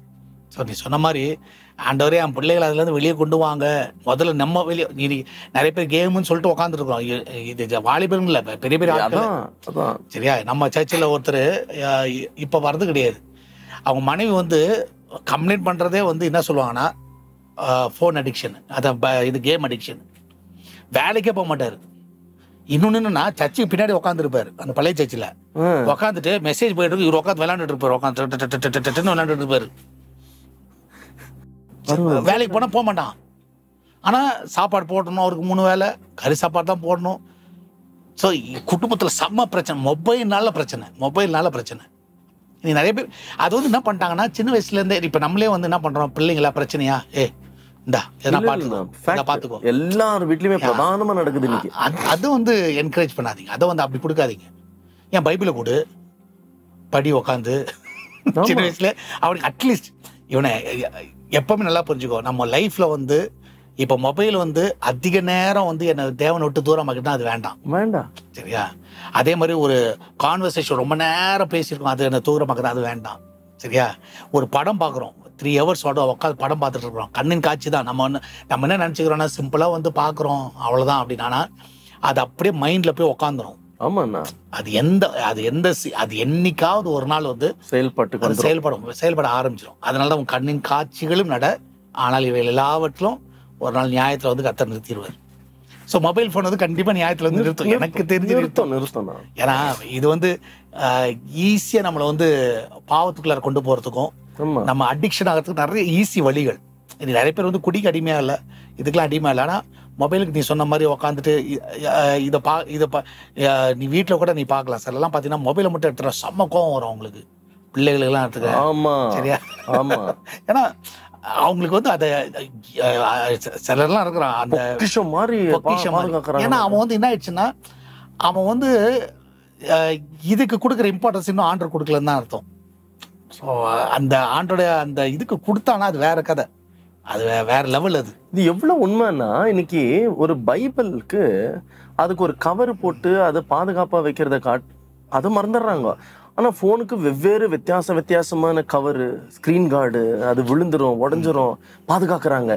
ஸோ நீ சொன்ன மாதிரி ஆண்டவரே என் பிள்ளைகளை அதுல இருந்து வெளியே கொண்டு வாங்க. முதல்ல நம்ம வெளியே நிறைய பேர் கேம்னு சொல்லிட்டு உட்காந்துருக்கோம். இது வாலிபர்கள் இல்ல, பெரிய பெரிய ஆட்கள். சரியா? நம்ம சர்ச்சில் ஒருத்தர் இப்ப வர்றது கிடையாது. அவங்க மனைவி வந்து கம்ப்ளைண்ட் பண்றதே வந்து என்ன சொல்லுவாங்கன்னா ஃபோன் அடிக்ஷன், அதான் இது கேம் அடிக்ஷன். வேலைக்கே போக மாட்டாரு. இன்னொன்னு என்னன்னா, சர்ச்சுக்கு பின்னாடி உட்காந்துருப்பாரு, அந்த பழைய சர்ச்சில் உட்காந்துட்டு மெசேஜ் போயிட்டு இருக்கு, இவர் உட்காந்து விளையாண்டுட்டு இருப்பாரு, உட்காந்து விளையாண்டுட்டு இருப்பாரு. வேலைக்கு போனா போக மாட்டான். ஆனா சாப்பாடு போடணும், அவருக்கு 3 வேளை கறி சாப்பாடு தான் போடணும். ஸோ குடும்பத்துல செம்ம பிரச்சனை, மொபைல்னால பிரச்சனை. நீ நிறைய பேர் அது வந்து என்ன பண்ணிட்டாங்கன்னா, சின்ன வயசுல இருந்தே இப்ப நம்மளே வந்து என்ன பண்றோம், பிள்ளைங்களா பிரச்சனையா, பாத்துக்கோ. எல்லார் வீட்லயுமே பிரதானமா நடக்குது. அது வந்து என்கரேஜ் பண்ணாதீங்க, அதை வந்து அப்படி கொடுக்காதீங்க. ஏன் பைபிளை கொடு, படி உக்காந்து. சின்ன வயசுல அவனுக்கு அட்லீஸ்ட் இவனை எப்பவுமே நல்லா புரிஞ்சுக்கோ. நம்ம லைஃப்ல வந்து இப்ப மொபைல் வந்து அதிக நேரம் வந்து என்ன தேவனை விட்டு தூரமாக்கிட்டா அது வேண்டாம். சரியா? அதே மாதிரி ஒரு கான்வர்சேஷன் ரொம்ப நேரம் பேசியிருக்கோம், அது என்ன தூரமாக்குதா, அது வேண்டாம். சரியா? ஒரு படம் பார்க்குறோம், 3 hours உட்காந்து படம் பார்த்துட்டு இருக்கிறோம், கண்ணின் காட்சி தான். நம்ம என்ன நினைச்சுக்கிறோம்னா சிம்பிளா வந்து பார்க்குறோம் அவ்வளவுதான் அப்படின்னா, அது அப்படியே மைண்ட்ல போய் உட்காந்துரும். ஆமாண்ணா, அது என்னைக்காவது ஒரு நாள் வந்து செயல்பட ஆரம்பிச்சிடும். அதனாலதான் உன் கண்ணின் காட்சிகளும் நட, ஆனால் இவை எல்லாவற்றிலும் ஒரு நாள் நியாயத்துல வந்து கர்த்தர் நிறுத்திடுவார். ஸோ மொபைல் போன் வந்து கண்டிப்பா நியாயத்துல வந்து நிறுத்தும், எனக்கு தெரிஞ்சு நிறுத்தம். ஏன்னா இது வந்து ஈஸியா நம்மளை வந்து பாவத்துக்குள்ளார கொண்டு போறதுக்கும் நம்ம அடிக்ஷன் ஆகிறதுக்கு நிறைய ஈஸி வழிகள். இது நிறைய பேர் வந்து குடிக்கு அடிமையா இல்லை, இதுக்கெல்லாம் அடிமையா இல்லை. ஆனா மொபைலுக்கு நீ சொன்ன மாதிரி உட்காந்துட்டு நீ வீட்டில் கூட நீ பார்க்கலாம் சார், எல்லாம் பார்த்தீங்கன்னா மொபைலை மட்டும் எடுத்துற செம்ம கோவம் வரும் அவங்களுக்கு, பிள்ளைகளுக்கு எல்லாம் எடுத்துக்க. சரியா? ஏன்னா அவங்களுக்கு வந்து அதை சிலர்லாம் இருக்கிறான் அந்த மாதிரி. ஏன்னா அவன் வந்து என்ன ஆயிடுச்சுன்னா, அவன் வந்து இதுக்கு கொடுக்குற இம்பார்ட்டன்ஸ் இன்னும் ஆண்டர் கொடுக்கலன்னு தான் அர்த்தம். ஸோ அந்த ஆண்டோடைய அந்த இதுக்கு கொடுத்தானா அது வேற கதை, அது வேற லெவல். அது இது எவ்வளவு உண்மைன்னா, இன்னைக்கு ஒரு பைபிளுக்கு அதுக்கு ஒரு கவர் போட்டு அதை பாதுகாப்பா வைக்கிறத அதை மறந்துடுறாங்க. ஆனா போனுக்கு வெவ்வேறு வித்தியாசமான கவரு, ஸ்கிரீன் கார்டு, அது விழுந்துரும், உடஞ்சிரும், பாதுகாக்கிறாங்க.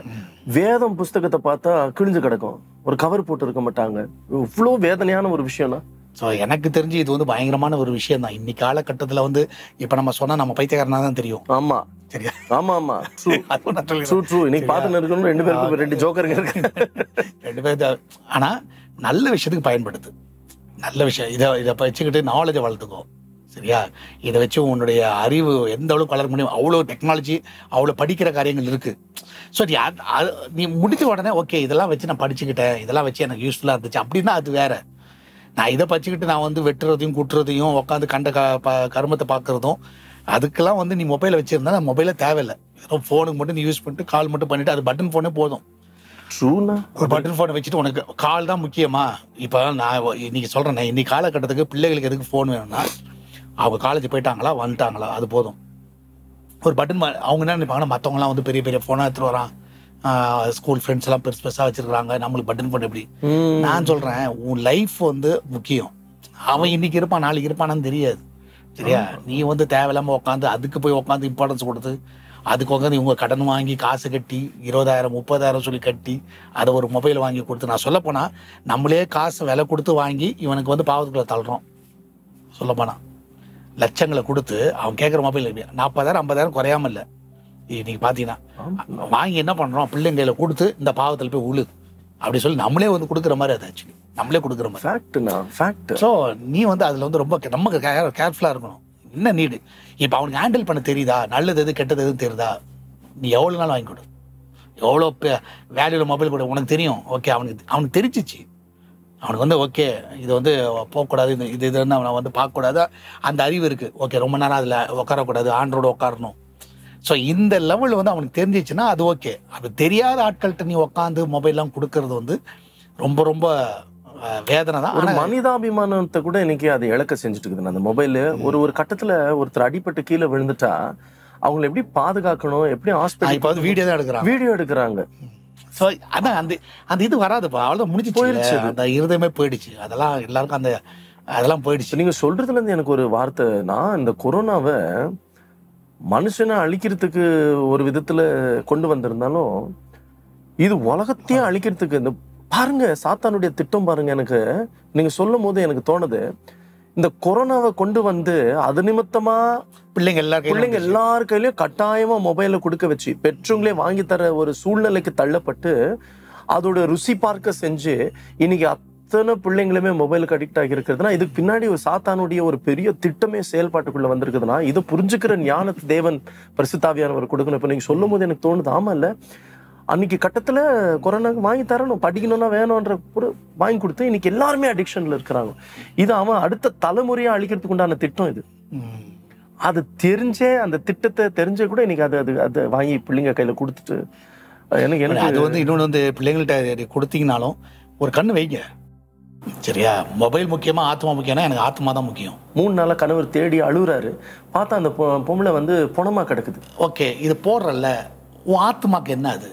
வேதம் புஸ்தகத்தை பார்த்தா கிழிஞ்சு கிடக்கும், ஒரு கவர் போட்டு இருக்க மாட்டாங்க. இவ்வளவு வேதனையான ஒரு விஷயம்னா. ஸோ எனக்கு தெரிஞ்சு இது வந்து பயங்கரமான ஒரு விஷயம் தான். இன்னைக்கு காலகட்டத்தில் வந்து இப்ப நம்ம சொன்னா நம்ம பைத்தியக்காரனா தான் தெரியும். ஆமா, சரியா? ஆமா. இன்னைக்கு பார்த்துன்னு இருக்கணும், 2 பேருக்கு 2 ஜோக்கருங்க இருக்கு. 2 பேர். ஆனா நல்ல விஷயத்துக்கு பயன்படுது. நல்ல விஷயம். இதை வச்சுக்கிட்டு நாலேஜை வளர்த்துக்கோ. சரியா? இதை வச்சு உன்னுடைய அறிவு எந்த அளவுக்கு வளர முடியும், அவ்வளோ டெக்னாலஜி, அவ்வளோ படிக்கிற காரியங்கள் இருக்குது. ஸோ நீ முடித்த உடனே ஓகே இதெல்லாம் வச்சு நான் படிச்சுக்கிட்டேன், இதெல்லாம் வச்சு எனக்கு யூஸ்ஃபுல்லாக இருந்துச்சு அப்படின்னா அது வேற. நான் இதை படிச்சுக்கிட்டு நான் வந்து வெட்டுறதையும் குட்டுறதையும் உட்காந்து கண்ட கருமத்தை பார்க்குறதும், அதுக்கெல்லாம் வந்து நீ மொபைலை வச்சுருந்தா அந்த மொபைலே தேவையில்லை. வெறும் ஃபோனுக்கு மட்டும் நீ யூஸ் பண்ணிட்டு கால் மட்டும் பண்ணிவிட்டு அது பட்டன் ஃபோனே போதும். ட்ரூனா? ஒரு பட்டன் ஃபோனை வச்சுட்டு உனக்கு கால் தான் முக்கியமா? இப்போ நான் இன்னைக்கு சொல்கிறேன், இன்னைக்கு காலகட்டத்துக்கு பிள்ளைகளுக்கு எதுக்கு ஃபோன் வேணும்னா, அவங்க காலேஜ் போயிட்டாங்களா வந்துட்டாங்களா அது போதும். ஒரு பட்டன் அவங்க என்ன நினைப்பாங்கன்னா, மற்றவங்களாம் வந்து பெரிய பெரிய ஃபோனாக எடுத்துகிட்டு வரான், ஸ்கூல் ஃப்ரெண்ட்ஸ் எல்லாம் பெருசு பெருசாக வச்சுருக்காங்க, நம்மளுக்கு பட்டன் ஃபோன் எப்படி? நான் சொல்கிறேன், உன் லைஃப் வந்து முக்கியம். அவன் இன்னைக்கு இருப்பான் நாளைக்கு இருப்பானான்னு தெரியாது. சரியா? நீ வந்து தேவையில்லாமல் உட்காந்து அதுக்கு போய் உட்காந்து இம்பார்ட்டன்ஸ் கொடுத்து அதுக்கு உட்காந்து இவங்க கடன் வாங்கி காசு கட்டி 20,000 30,000 சொல்லி கட்டி அதை ஒரு மொபைல் வாங்கி கொடுத்து, நான் சொல்லப்போனால் நம்மளே காசு விலை கொடுத்து வாங்கி இவனுக்கு வந்து பாவத்துக்குள்ள தள்ளுறோம். சொல்லப்போனால் லட்சங்களை கொடுத்து அவன் கேட்குற மொபைல் 40,000 50,000 குறையாம இல்லை. இன்னைக்கு பார்த்தீங்கன்னா வாங்கி என்ன பண்ணுறோம், பிள்ளைங்களை கொடுத்து இந்த பாவத்தில் போய் உழு அப்படி சொல்லி நம்மளே வந்து கொடுக்குற மாதிரி அது ஆக்சுவலி நம்மளே கொடுக்குற மாதிரி. ஸோ நீ வந்து அதில் வந்து ரொம்ப நமக்கு கேர்ஃபுல்லாக இருக்கணும். என்ன நீடு இப்போ அவனுக்கு ஹேண்டில் பண்ண தெரியுதா, நல்லது எது கெட்டது எதுவும் தெரியுதா? நீ எவ்வளோ நாள் வாங்கி கொடு, எவ்வளோ வேல்யூவில் மொபைல் கொடு, உனக்கு தெரியும். ஓகே அவனுக்கு தெரிஞ்சிச்சு, அவனுக்கு வந்து ஓகே இது வந்து போகக்கூடாது, இது வந்து அவனை வந்து பார்க்கக்கூடாது, அந்த அறிவு இருக்குது. ஓகே ரொம்ப நேரம் அதில் உட்காரக்கூடாது, ஆண்ட்ராய்டு உட்காரணும். ஸோ இந்த லெவலில் வந்து அவனுக்கு தெரிஞ்சிச்சுன்னா அது ஓகே. அது தெரியாத ஆட்கள்கிட்ட நீ உட்காந்து மொபைல்லாம் கொடுக்கறது வந்து ரொம்ப ரொம்ப வேதனை தான். ஒரு மனிதாபிமானத்தை கூட இன்னைக்கு அதை இழக்க செஞ்சுட்டு இருக்குது அந்த மொபைல். ஒரு கட்டத்துல ஒருத்தர் அடிபட்டு கீழே விழுந்துட்டா அவங்களை எப்படி பாதுகாக்கணும், எப்படி ஹாஸ்பிட்டல் வீடியோ எடுக்கிறாங்க. ஸோ அதான் அந்த இது வராதுப்பா, அவ்வளோதான் முடிஞ்சு போயிடுச்சு. அந்த இருதயமே போயிடுச்சு, அதெல்லாம் எல்லாருக்கும் அதெல்லாம் போயிடுச்சு. நீங்க சொல்றதுல இருந்து எனக்கு ஒரு வார்த்தை, நான் இந்த கொரோனாவை மனுஷனை அழிக்கிறதுக்கு ஒரு விதத்துல கொண்டு வந்திருந்தாலும் இது உலகத்தையே அழிக்கிறதுக்கு இந்த பாருங்க சாத்தானுடைய திட்டம் பாருங்க. எனக்கு நீங்க சொல்லும் போது எனக்கு தோணுது, இந்த கொரோனாவை கொண்டு வந்து அது நிமித்தமா பிள்ளைங்க எல்லார் கையிலயும் கட்டாயமா மொபைல கொடுக்க வச்சு பெற்றவங்களே வாங்கி தர ஒரு சூழ்நிலைக்கு தள்ளப்பட்டு அதோட ருசி பார்க்க செஞ்சு இன்னைக்கு அத்தனை பிள்ளைங்களுமே மொபைலுக்கு அடிக்ட் ஆகி இருக்கிறதுனா இதுக்கு பின்னாடி ஒரு சாத்தானுடைய ஒரு பெரிய திட்டமே செயல்பாட்டுக்குள்ள வந்திருக்குதுன்னா இதை புரிஞ்சுக்கிற ஞானத்தை தேவன் பரிசுத்தாவியானவர் கொடுக்கணும். இப்ப நீங்க சொல்லும் போது எனக்கு தோணுது, ஆமா இல்ல அன்னைக்கு கட்டத்துல கொரோனாக்கு வாங்கி தரணும், படிக்கணும்னா வேணும்ன்ற வாங்கி கொடுத்து இன்னைக்கு எல்லாருமே அடிக்ஷன்ல இருக்கிறாங்க. இது அவன் அடுத்த தலைமுறையா அழிக்கிறதுக்கு உண்டான திட்டம் இது. அது தெரிஞ்சே அந்த திட்டத்தை தெரிஞ்சே கூட இன்னைக்கு அதை வாங்கி பிள்ளைங்க கையில கொடுத்துட்டு எனக்கு அது வந்து இன்னொன்று வந்து பிள்ளைங்கள்ட்ட கொடுத்தீங்கனாலும் ஒரு கண்ணு வைங்க. சரியா? மொபைல் முக்கியமா ஆத்மா முக்கியம்னா எனக்கு ஆத்மா தான் முக்கியம். 3 நாளா கணவர் தேடி அழுகுறாரு, பார்த்தா அந்த பொம்பளை வந்து பொணமா கிடக்குது. ஓகே இது போடுறல்ல, உன் ஆத்மாக்கு என்ன அது?